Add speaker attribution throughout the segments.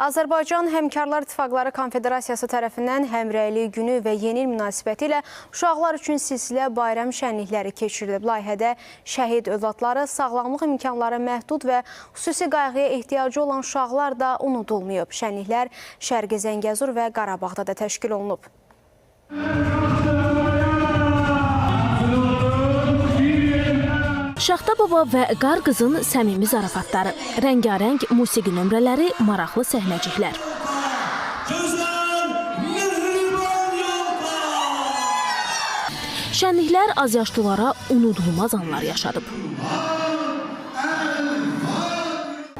Speaker 1: Azərbaycan Həmkarlar İttifaqları Konfederasiyası tərəfindən Həmrəylik günü və yeni il münasibəti ilə uşaqlar üçün silsilə bayram şənlikləri keçirilib. Layihədə şəhid övladları, sağlamlıq imkanları məhdud və xüsusi qayğıya ehtiyacı olan uşaqlar da unudulmayıb. Şənliklər Şərqi Zəngəzur və Qarabağda da təşkil olunub.
Speaker 2: Şaxta baba və qar qızın səmimi zarafatları, rəngarəng musiqi nömrələri, maraqlı səhnəciklər. Şənliklər azyaşlılara unudulmaz anlar yaşadıb.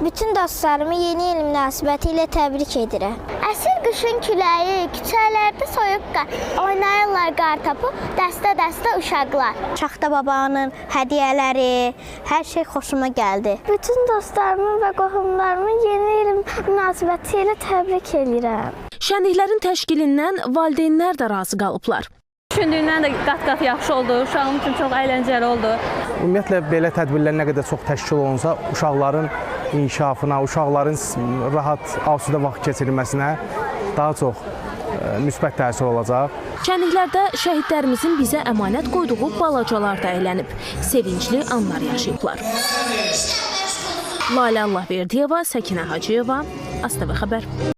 Speaker 3: Bütün dostlarımı yeni il münasibəti ilə təbrik edirəm. Əsir qışın küləyi, küçələrdə soyuq qar, oynayırlar qar topu, dəstə-dəstə uşaqlar. Şaxta babanın hədiyyələri, hər şey xoşuma gəldi. Bütün dostlarımı və qohumlarımı yeni il münasibəti ilə təbrik edirəm.
Speaker 2: Şənliklərin təşkilindən valideynlər də razı qalıblar.
Speaker 4: Düşündüyümdən də qat-qat yaxşı oldu, uşağım üçün çox əyləncəli oldu.
Speaker 5: Ümumiyyətlə, belə tədbirlər nə qədər çox təşkil olunsa, uşaqların inkişafına, uşaqların rahat, asudə vaxt keçirilməsinə daha çox müsbət təsir olacaq.
Speaker 2: Şənliklərdə şəhidlərimizin bizə əmanət qoyduğu balacalar da əylənib, sevincli anlar yaşayıblar. Lalə Allahverdiyeva, Səkinə Hacıyeva, ASTV Xəbər.